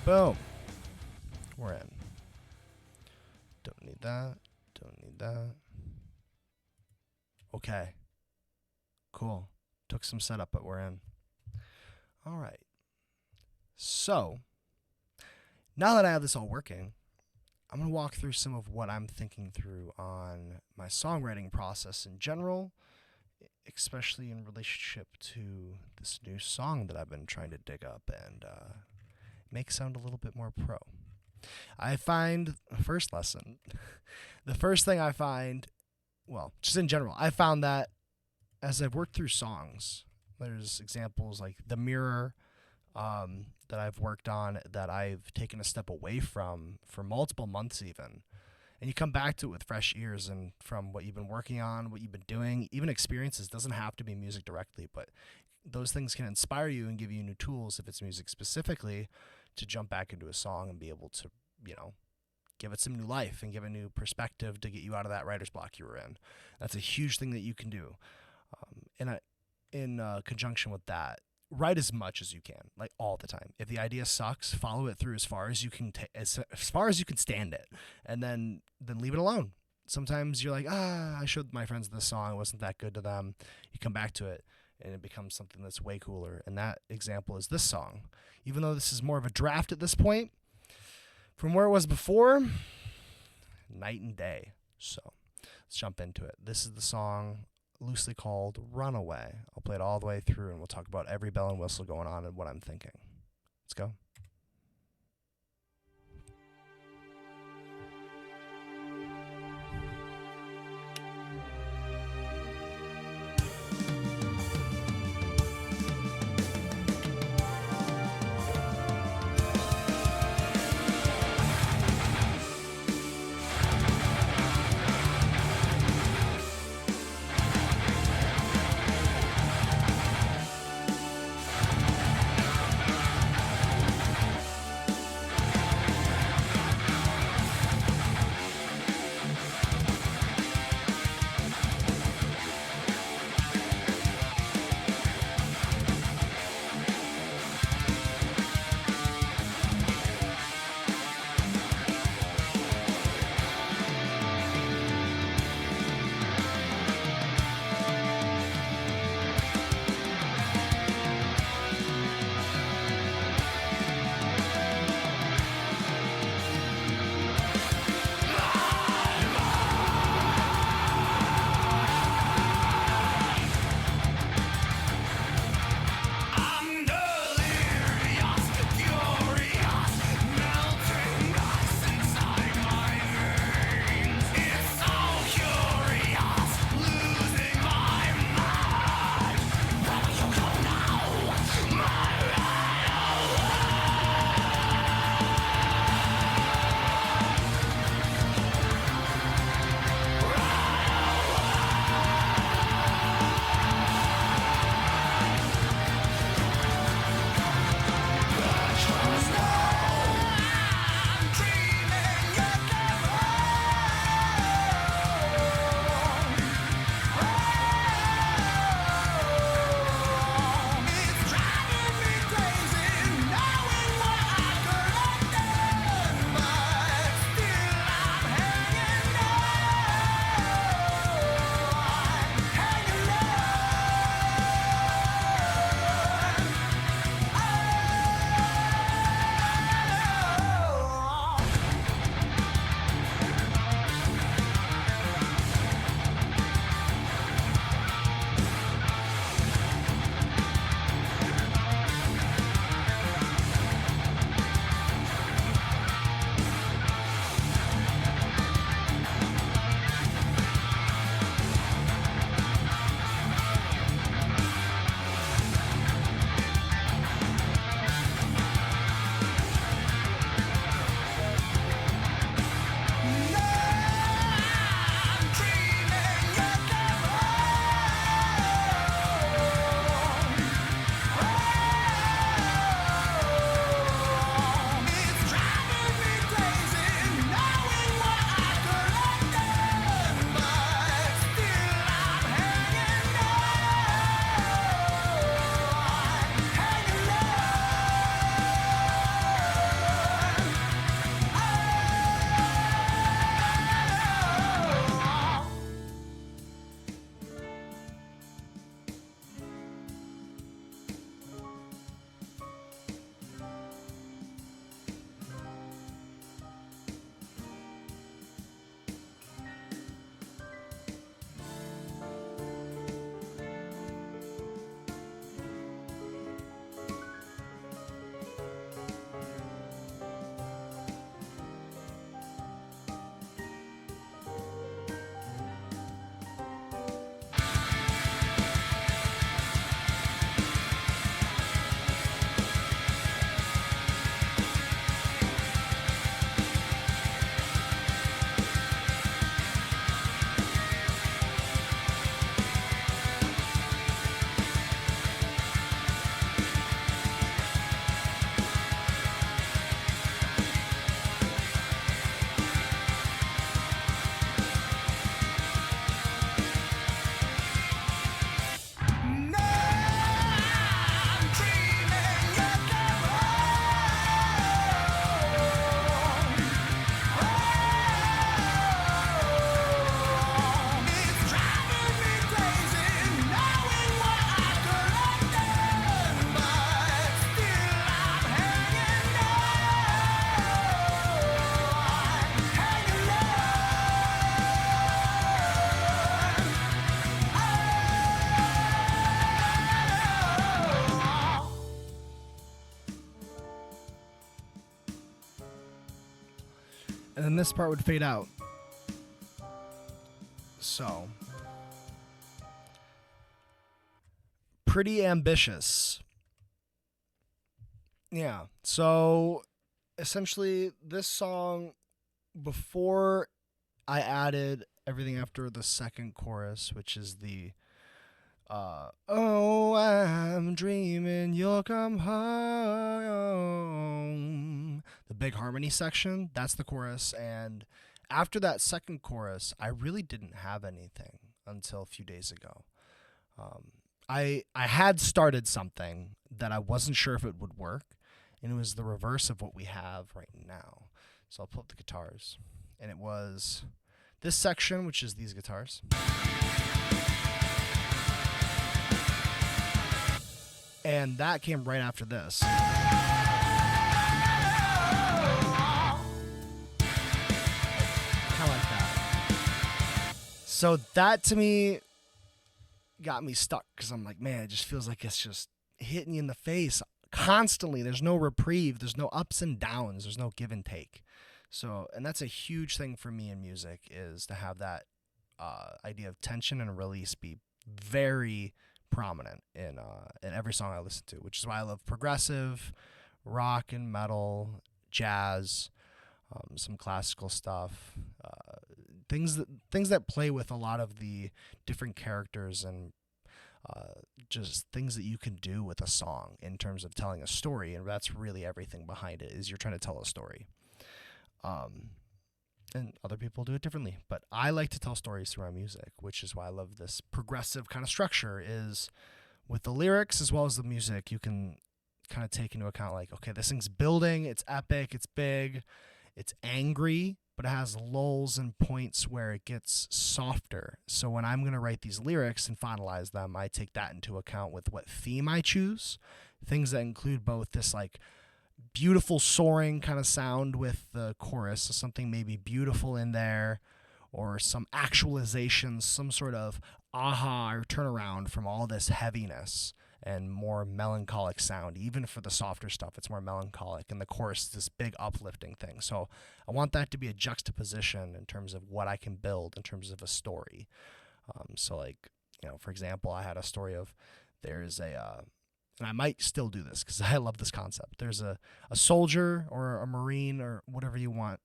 Boom. We're in. Don't need that. Don't need that. Okay. Cool. Took some setup, but we're in. All right. So, now that I have this all working, I'm going to walk through some of what I'm thinking through on my songwriting process in general, especially in relationship to this new song that I've been trying to dig up and make sound a little bit more pro. I find, first lesson, the first thing I find, well, just in general, I found that as I've worked through songs, there's examples like The Mirror that I've worked on that I've taken a step away from for multiple months even. And you come back to it with fresh ears and from what you've been working on, what you've been doing, even experiences. Doesn't have to be music directly, but those things can inspire you and give you new tools if it's music specifically to jump back into a song and be able to, give it some new life and give a new perspective to get you out of that writer's block you were in. That's a huge thing that you can do. In conjunction with that, write as much as you can, like all the time. If the idea sucks, follow it through as far as you can, as far as you can stand it, and then leave it alone. Sometimes you're like, I showed my friends this song, it wasn't that good to them. You come back to it, and it becomes something that's way cooler. And that example is this song. Even though this is more of a draft at this point, from where it was before, night and day. So let's jump into it. This is the song loosely called Runaway. I'll play it all the way through and we'll talk about every bell and whistle going on and what I'm thinking. Let's go. and then this part would fade out. So, pretty ambitious. Yeah, so essentially this song, before I added everything after the second chorus, which is the oh, I'm dreaming you'll come home, the big harmony section, that's the chorus. And after that second chorus, I really didn't have anything until a few days ago. I had started something that I wasn't sure if it would work, and it was the reverse of what we have right now. So I'll pull up the guitars, and it was this section, which is these guitars. And that came right after this. Kind of like that. So that to me got me stuck, because I'm like, man, it just feels like it's just hitting you in the face constantly. There's no reprieve. There's no ups and downs. There's no give and take. So, and that's a huge thing for me in music, is to have that idea of tension and release be very prominent in every song I listen to, which is why I love progressive, rock and metal, jazz, some classical stuff, things that play with a lot of the different characters and just things that you can do with a song in terms of telling a story. And that's really everything behind it, is you're trying to tell a story. And other people do it differently, but I like to tell stories through my music, which is why I love this progressive kind of structure. Is with the lyrics as well as the music, you can kind of take into account, like, okay, this thing's building, it's epic, it's big, it's angry, but it has lulls and points where it gets softer. So when I'm going to write these lyrics and finalize them, I take that into account with what theme I choose, things that include both this like beautiful soaring kind of sound with the chorus, so something maybe beautiful in there, or some actualization, some sort of aha or turnaround from all this heaviness and more melancholic sound. Even for the softer stuff, it's more melancholic, and the chorus is this big uplifting thing. So I want that to be a juxtaposition in terms of what I can build in terms of a story. So like, for example, I had a story of, there's a and I might still do this because I love this concept. There's a soldier or a Marine or whatever you want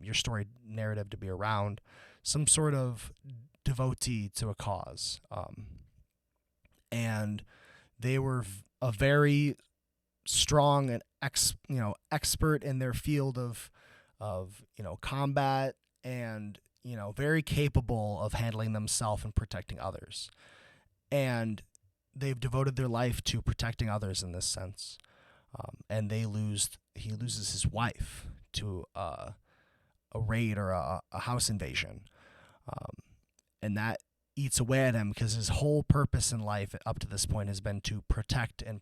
your story narrative to be around, some sort of devotee to a cause. And they were a very strong and expert in their field of combat, and very capable of handling themselves and protecting others. And they've devoted their life to protecting others in this sense, and he loses his wife to a raid or a house invasion, and that eats away at him, because his whole purpose in life up to this point has been to protect and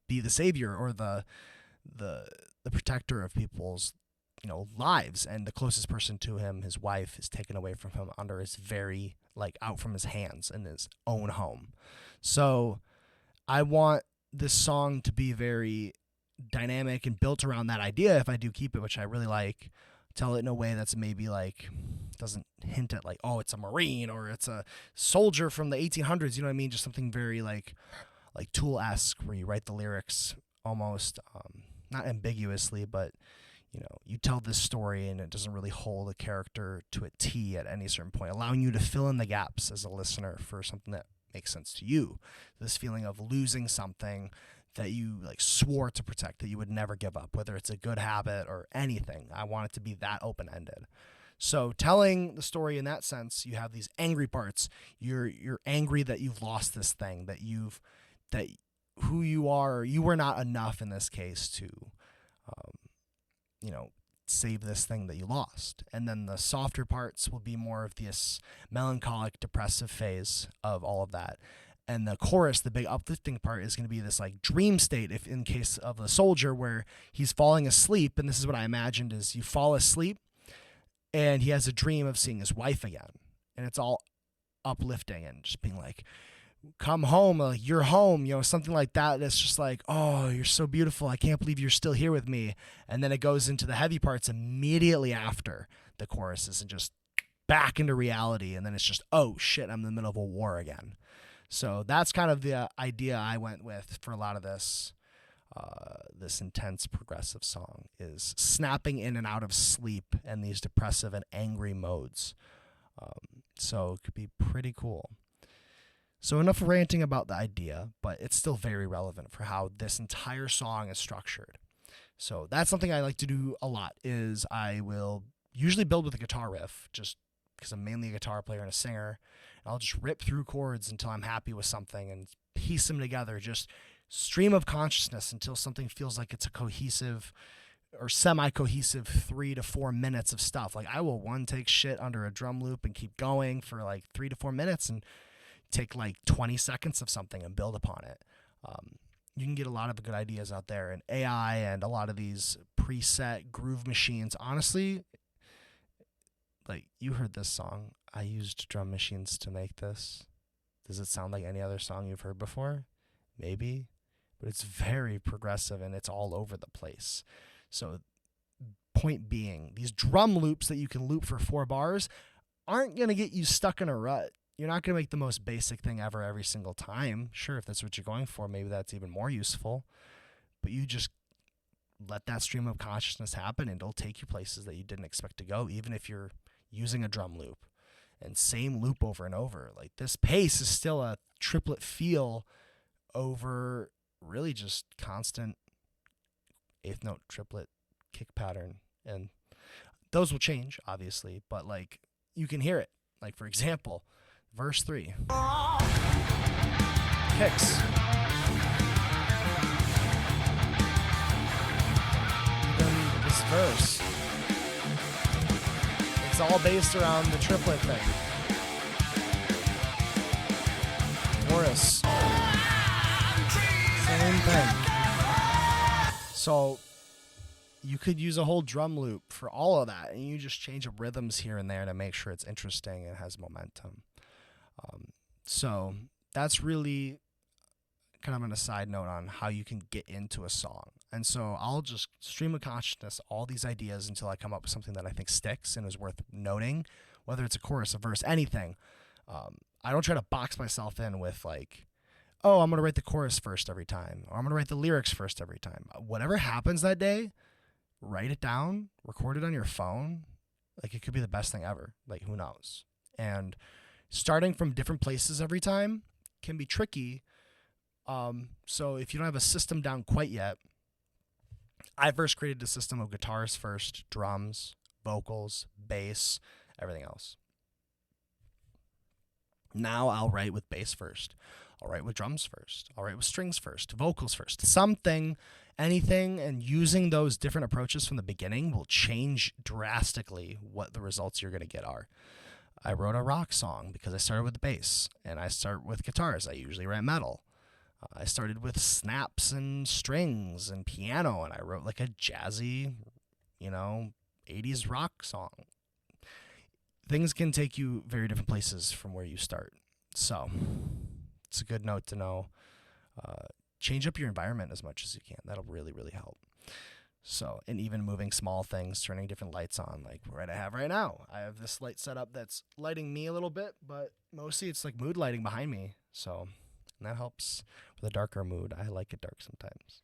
be the savior or the protector of people's lives, and the closest person to him, his wife, is taken away from him under his very out from his hands in his own home. So I want this song to be very dynamic and built around that idea, if I do keep it, which I really like. Tell it in a way that's maybe doesn't hint at oh, it's a Marine or it's a soldier from the 1800s, you know what I mean? Just something very like Tool-esque, where you write the lyrics almost not ambiguously, but you tell this story and it doesn't really hold a character to a T at any certain point, allowing you to fill in the gaps as a listener for something that makes sense to you. This feeling of losing something that you swore to protect, that you would never give up, whether it's a good habit or anything. I want it to be that open-ended. So telling the story in that sense, you have these angry parts. You're angry that you've lost this thing, that who you are, you were not enough in this case to save this thing that you lost. And then the softer parts will be more of this melancholic, depressive phase of all of that. And the chorus, the big uplifting part, is going to be this dream state, if in case of a soldier, where he's falling asleep. And this is what I imagined, is you fall asleep and he has a dream of seeing his wife again. And it's all uplifting and just being come home, like you're home, something like that. That's just like, oh, you're so beautiful. I can't believe you're still here with me. And then it goes into the heavy parts immediately after the choruses and just back into reality. And then it's just, oh shit, I'm in the middle of a war again. So that's kind of the idea I went with for a lot of this intense progressive song, is snapping in and out of sleep and these depressive and angry modes. So it could be pretty cool. So enough ranting about the idea, but it's still very relevant for how this entire song is structured. So that's something I like to do a lot, is I will usually build with a guitar riff, just because I'm mainly a guitar player and a singer. And I'll just rip through chords until I'm happy with something and piece them together, just stream of consciousness until something feels like it's a cohesive or semi-cohesive 3 to 4 minutes of stuff. Like I will take shit under a drum loop and keep going for like 3 to 4 minutes and take like 20 seconds of something and build upon it. You can get a lot of good ideas out there, and AI and a lot of these preset groove machines. Honestly, like you heard this song, I used drum machines to make this. Does it sound like any other song you've heard before? Maybe, but it's very progressive and it's all over the place. So point being, these drum loops that you can loop for 4 bars aren't going to get you stuck in a rut. You're not going to make the most basic thing ever every single time. Sure, if that's what you're going for, maybe that's even more useful. But you just let that stream of consciousness happen and it'll take you places that you didn't expect to go, even if you're using a drum loop. And same loop over and over. Like this pace is still a triplet feel over really just constant 8th note triplet kick pattern. And those will change, obviously, but like you can hear it. Like for example, verse 3. Kicks. Then this verse, it's all based around the triplet thing. Chorus. Same thing. So you could use a whole drum loop for all of that, and you just change up rhythms here and there to make sure it's interesting and has momentum. So that's really kind of on a side note on how you can get into a song. And so I'll just stream of consciousness all these ideas until I come up with something that I think sticks and is worth noting, whether it's a chorus, a verse, anything. I don't try to box myself in with like, oh, I'm going to write the chorus first every time, or I'm going to write the lyrics first every time. Whatever happens that day, write it down, record it on your phone. Like it could be the best thing ever. Like who knows? And starting from different places every time can be tricky. So if you don't have a system down quite yet, I first created a system of guitars first, drums, vocals, bass, everything else. Now I'll write with bass first. I'll write with drums first. I'll write with strings first, vocals first, something, anything. And using those different approaches from the beginning will change drastically what the results you're going to get are. I wrote a rock song because I started with the bass, and I start with guitars. I usually write metal. I started with snaps and strings and piano, and I wrote like a jazzy, 80s rock song. Things can take you very different places from where you start. So it's a good note to know. Change up your environment as much as you can. That'll really, really help. So, and even moving small things, turning different lights on, like what I have right now. I have this light set up that's lighting me a little bit, but mostly it's like mood lighting behind me. So, and that helps with a darker mood. I like it dark sometimes.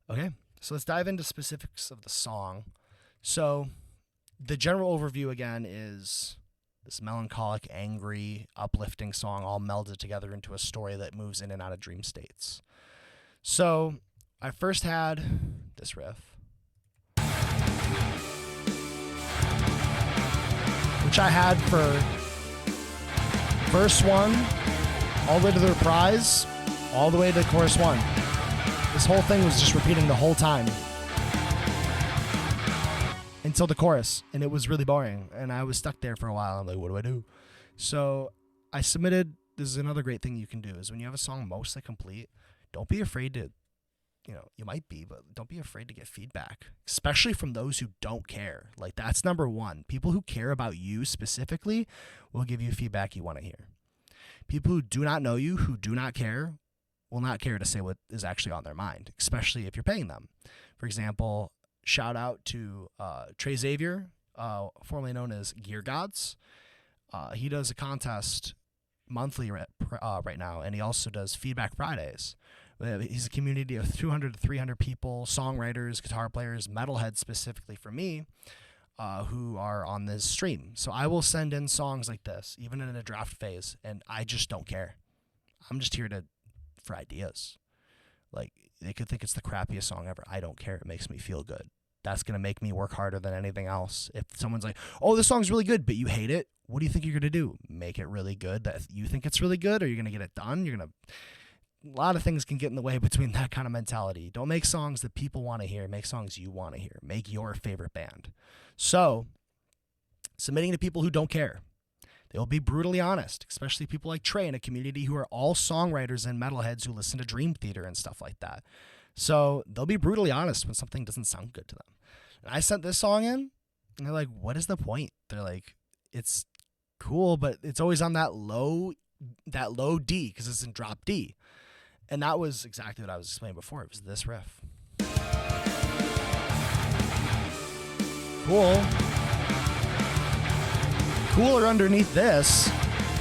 Okay, so let's dive into specifics of the song. So, the general overview again is this melancholic, angry, uplifting song all melded together into a story that moves in and out of dream states. So, I first had this riff, which I had for verse 1 all the way to the reprise, all the way to chorus 1. This whole thing was just repeating the whole time until the chorus, and it was really boring, and I was stuck there for a while. I'm like, what do I do? So I submitted. This is another great thing you can do, is when you have a song mostly complete, don't be afraid to, you might be, but don't be afraid to get feedback, especially from those who don't care. Like, that's number one. People who care about you specifically will give you feedback you want to hear. People who do not know you, who do not care, will not care to say what is actually on their mind, especially if you're paying them. For example, shout out to Trey Xavier, formerly known as Gear Gods. He does a contest monthly right now, and he also does Feedback Fridays. He's a community of 200 to 300 people, songwriters, guitar players, metalheads specifically for me, who are on this stream. So I will send in songs like this, even in a draft phase, and I just don't care. I'm just here for ideas. Like, they could think it's the crappiest song ever. I don't care. It makes me feel good. That's going to make me work harder than anything else. If someone's like, oh, this song's really good, but you hate it, what do you think you're going to do? Make it really good that you think it's really good, or you're going to get it done? A lot of things can get in the way between that kind of mentality. Don't make songs that people want to hear. Make songs you want to hear. Make your favorite band. So, submitting to people who don't care. They will be brutally honest, especially people like Trey in a community who are all songwriters and metalheads who listen to Dream Theater and stuff like that. So they'll be brutally honest when something doesn't sound good to them. And I sent this song in, and they're like, what is the point? They're like, it's cool, but it's always on that low D because it's in drop D. And that was exactly what I was explaining before. It was this riff. Cool. Cooler underneath this,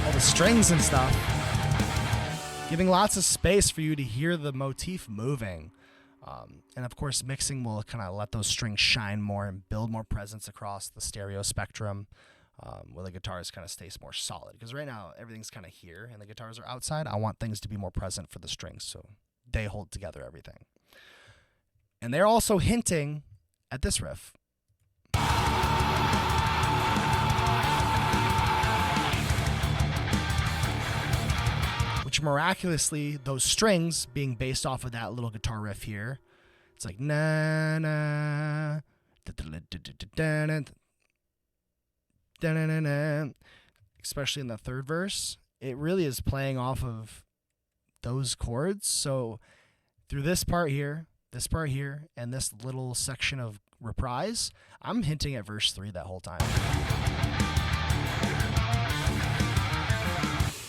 all the strings and stuff, giving lots of space for you to hear the motif moving. And of course, mixing will kind of let those strings shine more and build more presence across the stereo spectrum, where the guitars kind of stays more solid. Because right now, everything's kind of here and the guitars are outside. I want things to be more present for the strings, so they hold together everything. And they're also hinting at this riff. Which miraculously, those strings being based off of that little guitar riff here, it's like na na, especially in the third verse, it really is playing off of those chords. So through this part here, and this little section of reprise, I'm hinting at verse 3 that whole time.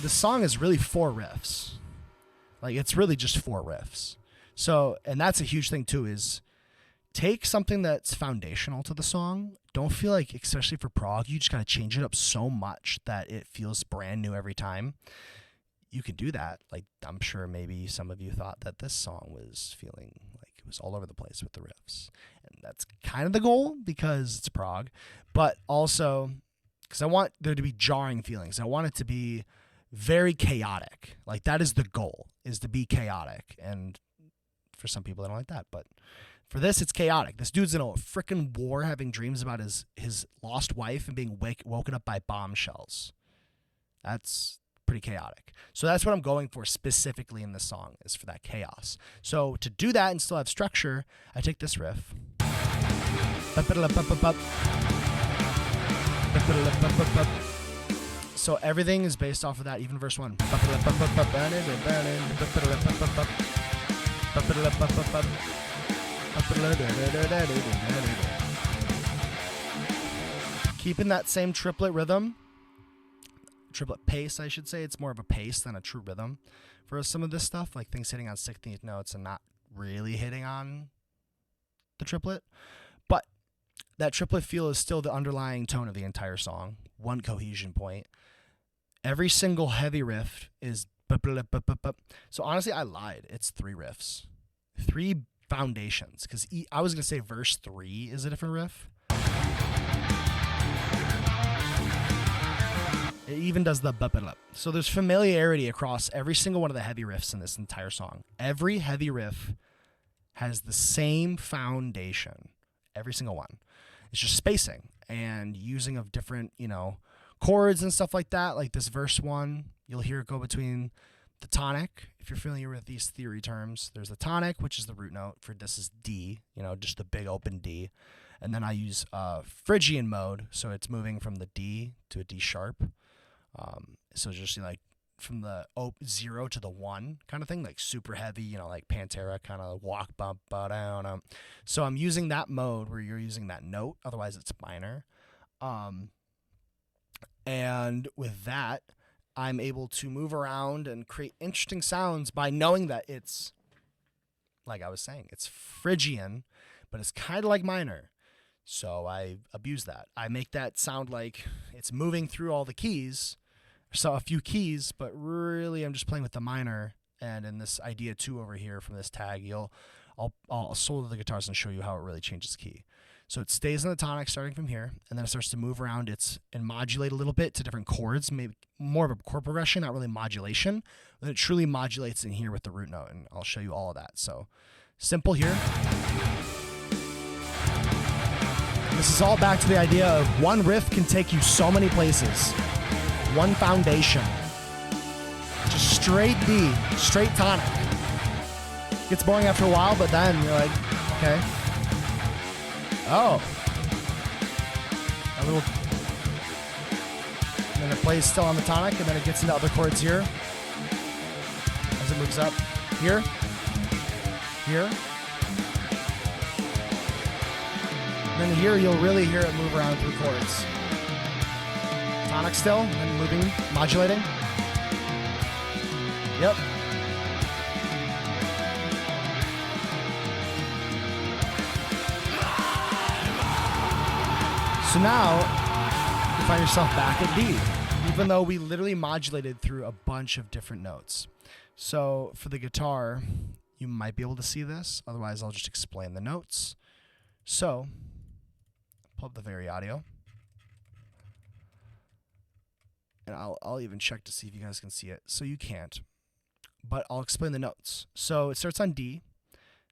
The song is really 4 riffs. Like, it's really just 4 riffs. So, and that's a huge thing too, is take something that's foundational to the song. Don't feel like, especially for prog, you just got to change it up so much that it feels brand new every time. You can do that. Like, I'm sure maybe some of you thought that this song was feeling like it was all over the place with the riffs. And that's kind of the goal because it's prog, but also because I want there to be jarring feelings. I want it to be very chaotic. Like, that is the goal, is to be chaotic. And for some people, they don't like that. But for this, it's chaotic. This dude's in a freaking war having dreams about his lost wife and being woken up by bombshells. That's pretty chaotic. So that's what I'm going for specifically in this song, is for that chaos. So to do that and still have structure, I take this riff. So everything is based off of that, even verse 1. Keeping that same triplet rhythm, triplet pace, I should say. It's more of a pace than a true rhythm for some of this stuff, like things hitting on 16th notes and not really hitting on the triplet. But that triplet feel is still the underlying tone of the entire song, one cohesion point. Every single heavy riff is... So honestly, I lied. It's 3 riffs. 3 foundations. Because I was going to say verse 3 is a different riff. It even does the... So there's familiarity across every single one of the heavy riffs in this entire song. Every heavy riff has the same foundation. Every single one. It's just spacing and using of different, chords and stuff like that. Like this verse 1, you'll hear it go between the tonic. If you're familiar with these theory terms, there's the tonic, which is the root note for this is D, just the big open D. And then I use Phrygian mode, so it's moving from the D to a D sharp. So just like from the 0 to the 1 kind of thing, like super heavy, like Pantera kind of walk bump down. So I'm using that mode where you're using that note, otherwise it's minor. And with that, I'm able to move around and create interesting sounds by knowing that it's, like I was saying, it's Phrygian, but it's kind of like minor. So I abuse that. I make that sound like it's moving through all the keys, so a few keys, but really I'm just playing with the minor. And in this idea 2 over here from this tag, I'll solo the guitars and show you how it really changes key. So it stays in the tonic starting from here, and then it starts to move around and modulate a little bit to different chords, maybe more of a chord progression, not really modulation. Then it truly modulates in here with the root note, and I'll show you all of that. So simple here. And this is all back to the idea of one riff can take you so many places. One foundation. Just straight D, straight tonic. Gets boring after a while, but then you're like, okay. Oh. A little. And then it plays still on the tonic, and then it gets into other chords here. As it moves up. Here. Here. And then here you'll really hear it move around through chords. Tonic still, and moving, modulating. Yep. So now, you find yourself back at D, even though we literally modulated through a bunch of different notes. So for the guitar, you might be able to see this. Otherwise, I'll just explain the notes. So, pull up the very audio. And I'll even check to see if you guys can see it. So you can't. But I'll explain the notes. So it starts on D,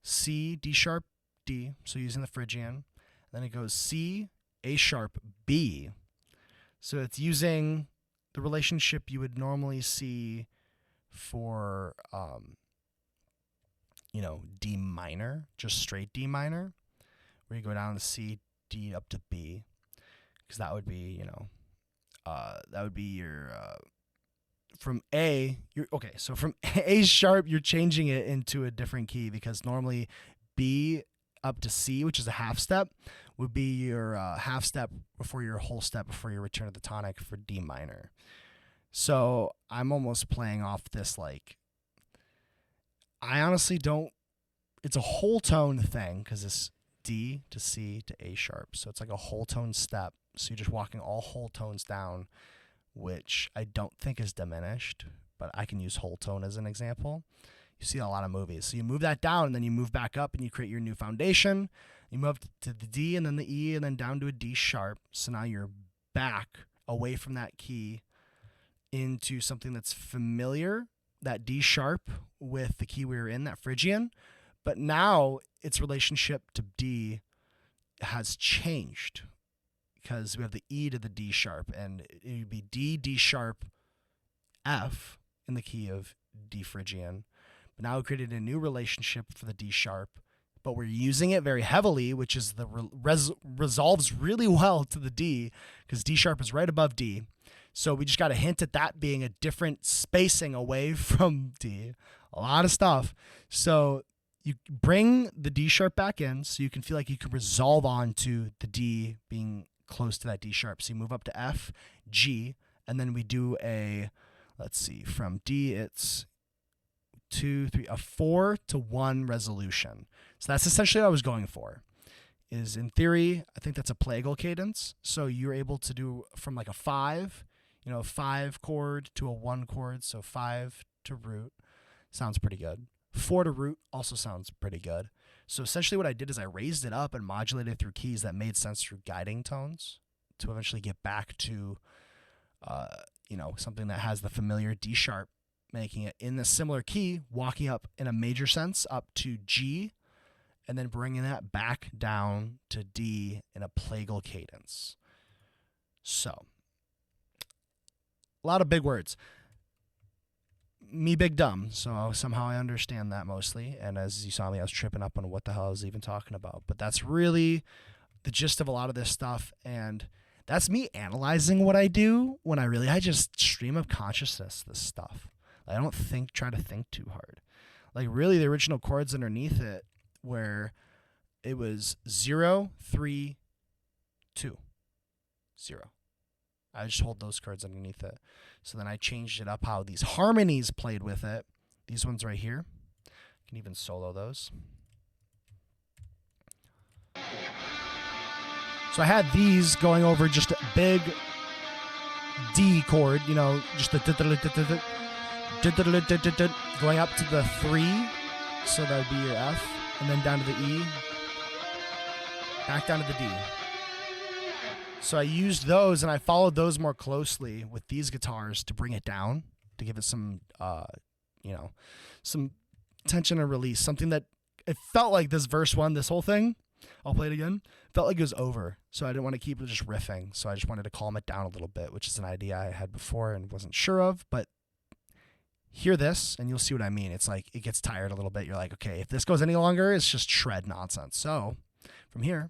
C, D sharp, D, so using the Phrygian. Then it goes C, A sharp, B. So it's using the relationship you would normally see for, D minor, just straight D minor, where you go down to C, D up to B, because that would be, your... from A, so from A sharp, you're changing it into a different key, because normally B up to C, which is a half step, would be your half step before your whole step before your return to the tonic for D minor. So I'm almost playing off this, like, I honestly don't, it's a whole tone thing, because it's D to C to A sharp. So it's like a whole tone step. So you're just walking all whole tones down, which I don't think is diminished, but I can use whole tone as an example. You see a lot of movies. So you move that down, and then you move back up, and you create your new foundation. You move up to the D, and then the E, and then down to a D sharp. So now you're back away from that key into something that's familiar, that D sharp with the key we were in, that Phrygian. But now its relationship to D has changed, because we have the E to the D sharp, and it would be D, D sharp, F in the key of D Phrygian. But now we created a new relationship for the D sharp, but we're using it very heavily, which is the resolves really well to the D, because D sharp is right above D. So we just got a hint at that being a different spacing away from D. A lot of stuff. So you bring the D sharp back in, so you can feel like you can resolve onto the D being close to that D sharp. So you move up to F, G, and then we do from D it's 2, 3, a 4 to 1 resolution. So that's essentially what I was going for. Is in theory, I think that's a plagal cadence. So you're able to do from like a 5, 5 chord to a 1 chord. So 5 to root sounds pretty good. 4 to root also sounds pretty good. So essentially what I did is I raised it up and modulated through keys that made sense through guiding tones to eventually get back to, something that has the familiar D sharp, making it in the similar key, walking up in a major sense up to G, and then bringing that back down to D in a plagal cadence. So, a lot of big words. Me big dumb, so somehow I understand that mostly, and as you saw me, I was tripping up on what the hell I was even talking about, but that's really the gist of a lot of this stuff, and that's me analyzing what I do when I just stream of consciousness this stuff. I don't try to think too hard. Like really the original chords underneath it where it was 0, 3, 2, 0. I just hold those chords underneath it. So then I changed it up how these harmonies played with it. These ones right here. You can even solo those. So I had these going over just a big D chord, you know, just the going up to the 3. So that would be your F. And then down to the E. Back down to the D. So I used those and I followed those more closely with these guitars to bring it down, to give it some, you know, some tension and release. Something that it felt like this verse 1, this whole thing, I'll play it again, felt like it was over. So I didn't want to keep it just riffing. So I just wanted to calm it down a little bit, which is an idea I had before and wasn't sure of. But hear this and you'll see what I mean. It's like it gets tired a little bit. You're like, okay, if this goes any longer, it's just shred nonsense. So from here.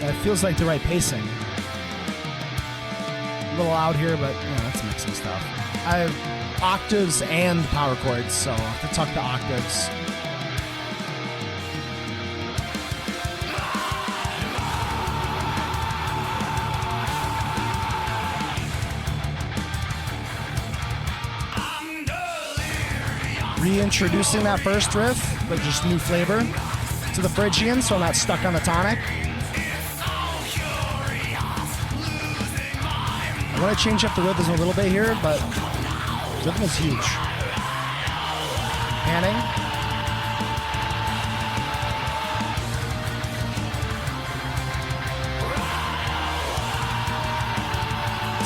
That feels like the right pacing. A little loud here, but you know, that's mixing stuff. I have octaves and power chords, so I have to tuck the octaves. Reintroducing that first riff, but just new flavor to the Phrygian, so I'm not stuck on the tonic. I want to change up the rhythm a little bit here, but rhythm is huge. Panning.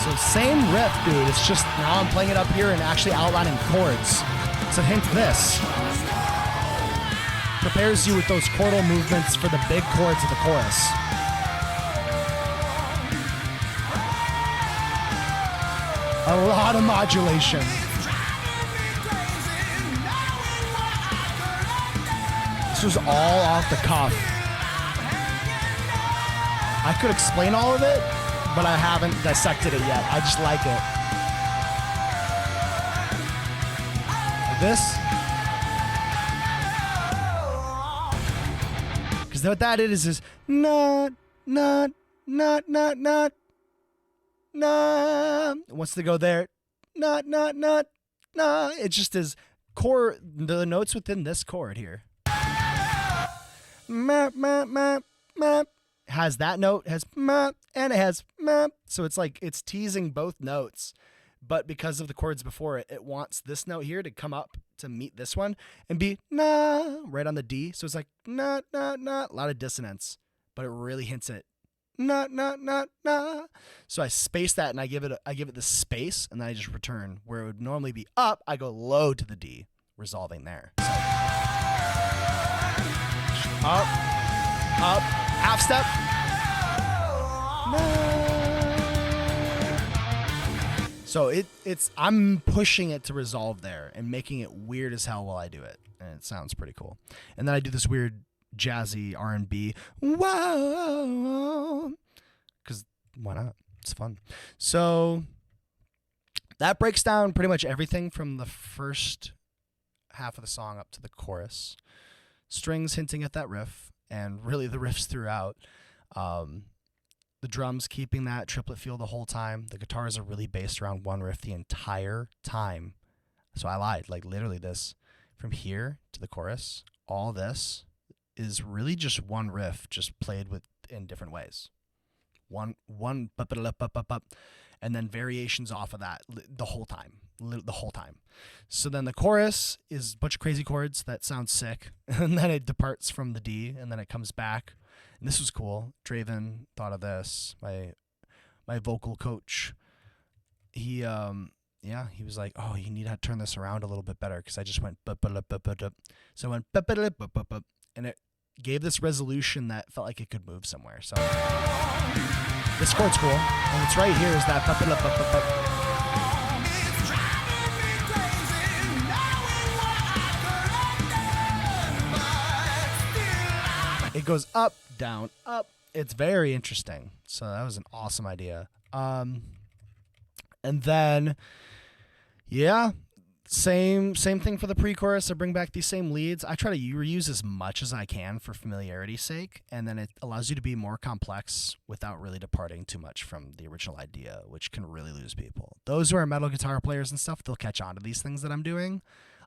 So same riff, dude. It's just now I'm playing it up here and actually outlining chords. So hint this. Prepares you with those chordal movements for the big chords of the chorus. A lot of modulation. This was all off the cuff. I could explain all of it, but I haven't dissected it yet. I just like it. Like this. Because what that is not. Nah. It wants to go there. Nah. It just is chord, the notes within this chord here. Has that note, has and it has so it's like it's teasing both notes, but because of the chords before it, it wants this note here to come up to meet this one and be right on the D. So it's like a lot of dissonance, but it really hints at So I space that and I give it the space, and then I just return where it would normally be up. I go low to the D, resolving there. So up, half step. So it's I'm pushing it to resolve there and making it weird as hell while I do it, and it sounds pretty cool. And then I do this weird jazzy R&B, whoa, because why not? It's fun. So that breaks down pretty much everything from the first half of the song up to the chorus. Strings hinting at that riff, and really the riffs throughout. The drums keeping that triplet feel the whole time. The guitars are really based around one riff the entire time. So I lied, like literally this from here to the chorus, all this is really just one riff, just played with in different ways. One and then variations off of that the whole time. So then the chorus is a bunch of crazy chords that sound sick, and then it departs from the D, and then it comes back. And this was cool. Draven thought of this. My vocal coach. He was like, "Oh, you need to turn this around a little bit better," because I just went so I went and it gave this resolution that felt like it could move somewhere. So this chord's cool, and it's right here is that it goes up, down, it's very interesting. So that was an awesome idea. And then, yeah, same thing for the pre-chorus. I bring back these same leads. I try to reuse as much as I can for familiarity's sake, and then it allows you to be more complex without really departing too much from the original idea, which can really lose people. Those who are metal guitar players and stuff, they'll catch on to these things that I'm doing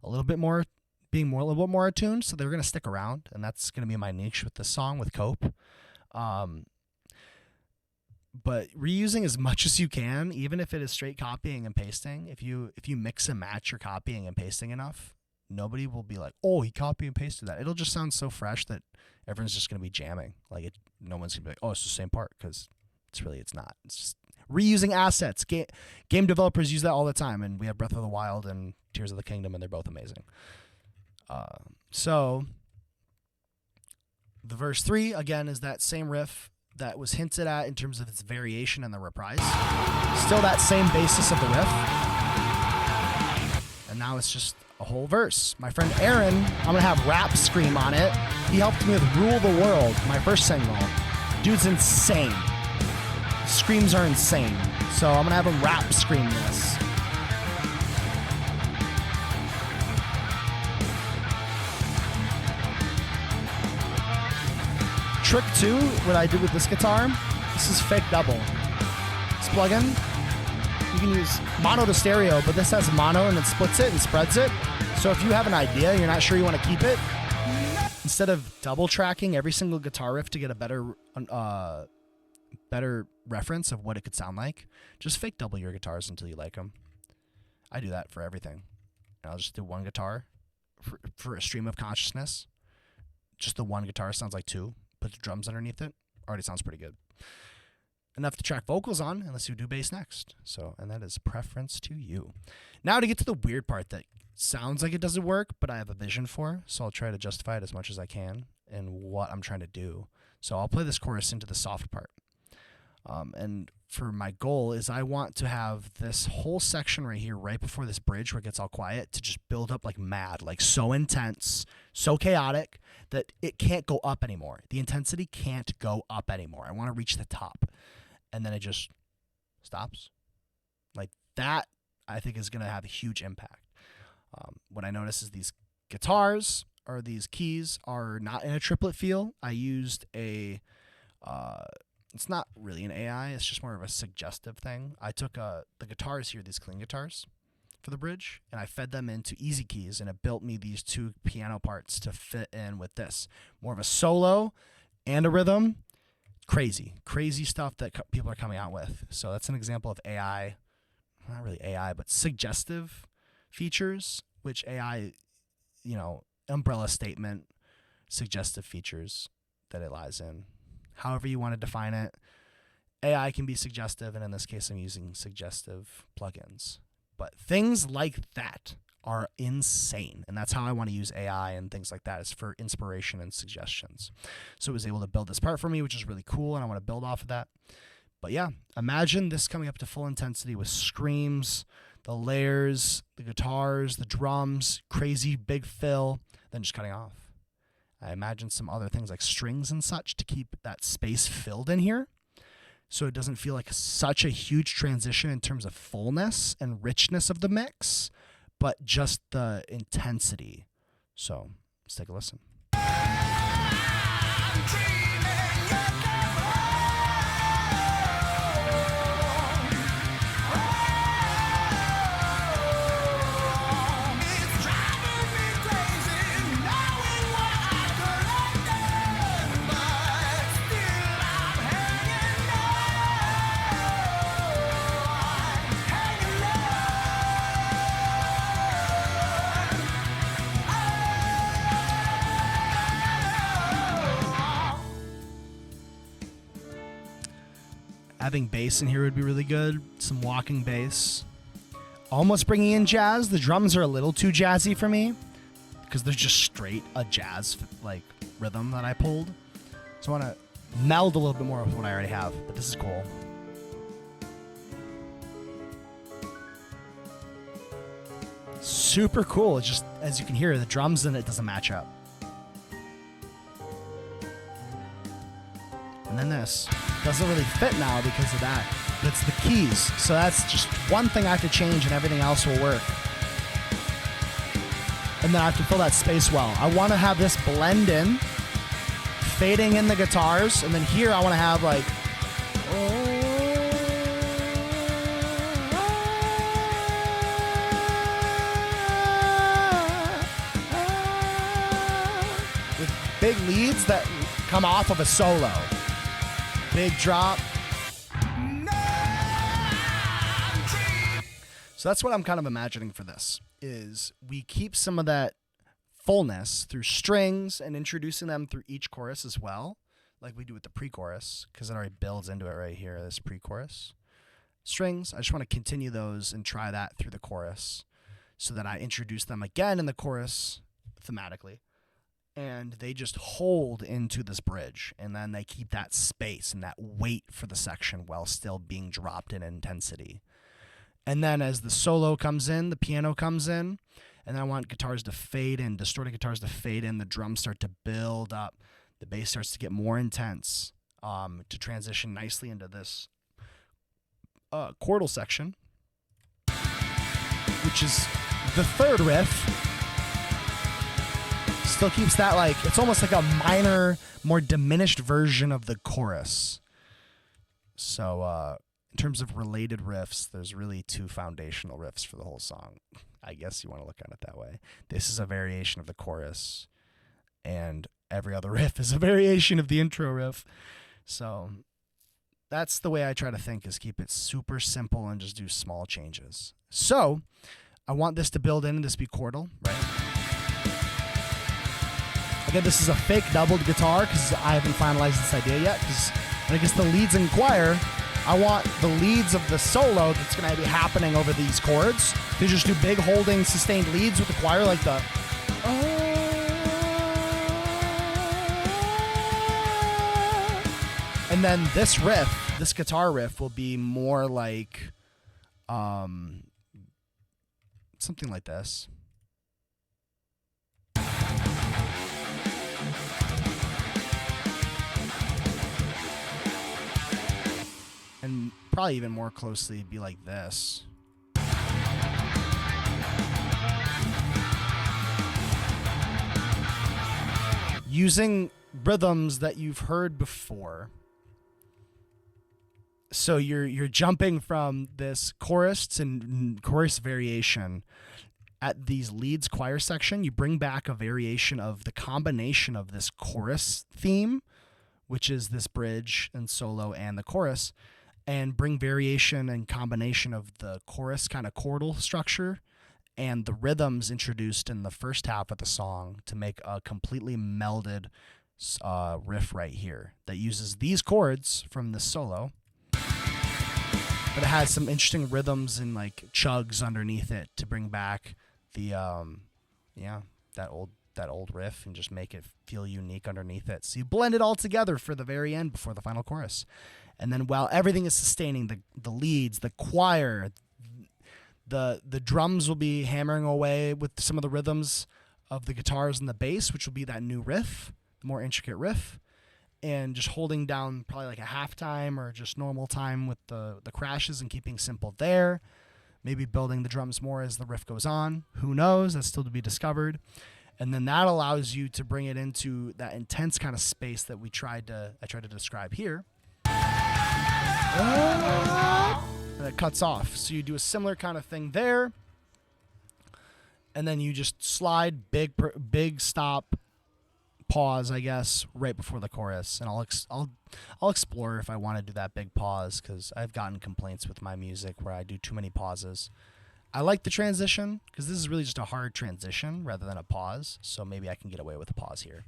a little bit more, being a little bit more attuned, so they're going to stick around, and that's going to be my niche with this song, with Cope. But reusing as much as you can, even if it is straight copying and pasting, if you mix and match your copying and pasting enough, nobody will be like, oh, he copy and pasted that. It'll just sound so fresh that everyone's just going to be jamming. Like, no one's going to be like, oh, it's the same part, because it's not. It's just reusing assets. Game developers use that all the time, and we have Breath of the Wild and Tears of the Kingdom, and they're both amazing. So the verse 3, again, is that same riff that was hinted at in terms of its variation and the reprise. Still that same basis of the riff. And now it's just a whole verse. My friend Aaron, I'm going to have Rap Scream on it. He helped me with Rule the World, my first single. Dude's insane. Screams are insane. So I'm going to have him Rap Scream this. Trick 2, what I did with this guitar, this is fake double. This plugin, you can use mono to stereo, but this has mono and it splits it and spreads it. So if you have an idea, you're not sure you want to keep it, instead of double tracking every single guitar riff to get a better reference of what it could sound like, just fake double your guitars until you like them. I do that for everything. And I'll just do one guitar for a stream of consciousness. Just the one guitar sounds like two. Put the drums underneath it. Already sounds pretty good. Enough to track vocals on, unless you do bass next. So, and that is preference to you. Now to get to the weird part that sounds like it doesn't work, but I have a vision for. So I'll try to justify it as much as I can in what I'm trying to do. So I'll play this chorus into the soft part. And for my goal is I want to have this whole section right here, right before this bridge where it gets all quiet, to just build up like mad, like so intense, so chaotic that it can't go up anymore. The intensity can't go up anymore. I want to reach the top. And then it just stops. Like that, I think, is going to have a huge impact. What I notice is these guitars or these keys are not in a triplet feel. I used a... it's not really an AI. It's just more of a suggestive thing. I took the guitars here, these clean guitars for the bridge, and I fed them into easy keys, and it built me these two piano parts to fit in with this. More of a solo and a rhythm. Crazy stuff that people are coming out with. So that's an example of AI, not really AI, but suggestive features, which AI, umbrella statement, suggestive features that it lies in. However you want to define it. AI can be suggestive, and in this case, I'm using suggestive plugins. But things like that are insane, and that's how I want to use AI and things like that, is for inspiration and suggestions. So it was able to build this part for me, which is really cool, and I want to build off of that. But yeah, imagine this coming up to full intensity with screams, the layers, the guitars, the drums, crazy big fill, then just cutting off. I imagine some other things like strings and such to keep that space filled in here, so it doesn't feel like such a huge transition in terms of fullness and richness of the mix, but just the intensity. So let's take a listen. Having bass in here would be really good. Some walking bass. Almost bringing in jazz. The drums are a little too jazzy for me because they're just straight a jazz like rhythm that I pulled. So I want to meld a little bit more with what I already have, but this is cool. Super cool. It's just, as you can hear, the drums in it doesn't match up. And then this doesn't really fit now because of that, but it's the keys. So that's just one thing I have to change and everything else will work. And then I have to fill that space well. I want to have this blend in, fading in the guitars, and then here I want to have like, with big leads that come off of a solo. Big drop. So that's what I'm kind of imagining for this, is we keep some of that fullness through strings and introducing them through each chorus as well, like we do with the pre-chorus, because it already builds into it right here, this pre-chorus. Strings, I just want to continue those and try that through the chorus so that I introduce them again in the chorus thematically. And they just hold into this bridge, and then they keep that space and that weight for the section while still being dropped in intensity. And then as the solo comes in, the piano comes in, and I want guitars to fade in, distorted guitars to fade in, the drums start to build up, the bass starts to get more intense, to transition nicely into this chordal section, which is the third riff. Still keeps that, like, it's almost like a minor, more diminished version of the chorus. So in terms of related riffs, there's really two foundational riffs for the whole song. I guess you want to look at it that way. This is a variation of the chorus, and every other riff is a variation of the intro riff. So that's the way I try to think, is keep it super simple and just do small changes. So I want this to build in and this be chordal, right? Again, this is a fake doubled guitar because I haven't finalized this idea yet. Because when it gets the leads in choir, I want the leads of the solo that's going to be happening over these chords to just do big holding sustained leads with the choir, like the and then this riff, this guitar riff, will be more like something like this. And probably even more closely be like this. Using rhythms that you've heard before. So you're jumping from this chorus to chorus variation. At these leads choir section, you bring back a variation of the combination of this chorus theme, which is this bridge and solo and the chorus, and bring variation and combination of the chorus kind of chordal structure and the rhythms introduced in the first half of the song to make a completely melded riff right here that uses these chords from the solo, but it has some interesting rhythms and like chugs underneath it to bring back the that old riff and just make it feel unique underneath it. So you blend it all together for the very end before the final chorus. And then while everything is sustaining, the leads, the choir, the drums will be hammering away with some of the rhythms of the guitars and the bass, which will be that new riff, the more intricate riff, and just holding down probably like a half time or just normal time with the crashes and keeping simple there. Maybe building the drums more as the riff goes on. Who knows? That's still to be discovered. And then that allows you to bring it into that intense kind of space that I tried to describe here. And it cuts off. So you do a similar kind of thing there. And then you just slide big stop, pause, I guess, right before the chorus. And I'll explore if I want to do that big pause, because I've gotten complaints with my music where I do too many pauses. I like the transition because this is really just a hard transition rather than a pause. So maybe I can get away with a pause here.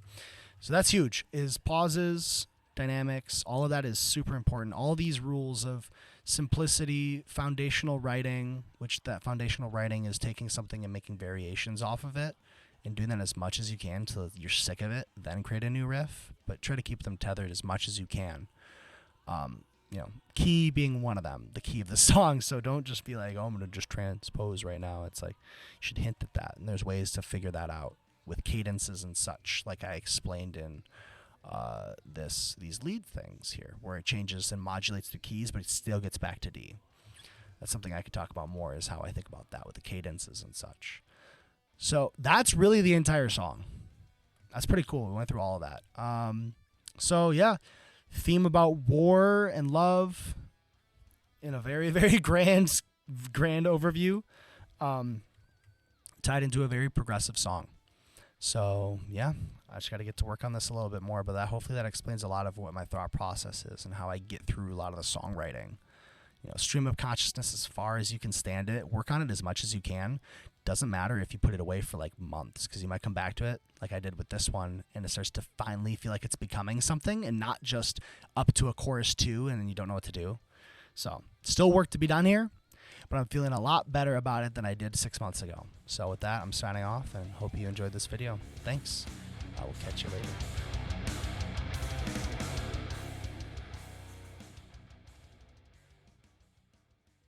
So that's huge, is pauses, dynamics, all of that is super important. All these rules of simplicity, foundational writing, which that foundational writing is taking something and making variations off of it and doing that as much as you can till you're sick of it, then create a new riff, but try to keep them tethered as much as you can. Key being one of them, the key of the song. So don't just be like, oh, I'm going to just transpose right now. It's like, you should hint at that. And there's ways to figure that out with cadences and such, like I explained in these lead things here, where it changes and modulates the keys, but it still gets back to D. That's something I could talk about more, is how I think about that with the cadences and such. So that's really the entire song. That's pretty cool. We went through all of that. So yeah, theme about war and love in a very, very grand overview, tied into a very progressive song. So yeah, I just got to get to work on this a little bit more, but hopefully that explains a lot of what my thought process is and how I get through a lot of the songwriting. Stream of consciousness as far as you can stand it. Work on it as much as you can. Doesn't matter if you put it away for like months, because you might come back to it like I did with this one, and it starts to finally feel like it's becoming something and not just up to a chorus 2 and then you don't know what to do. So still work to be done here, but I'm feeling a lot better about it than I did 6 months ago. So with that, I'm signing off and hope you enjoyed this video. Thanks. I will catch you later.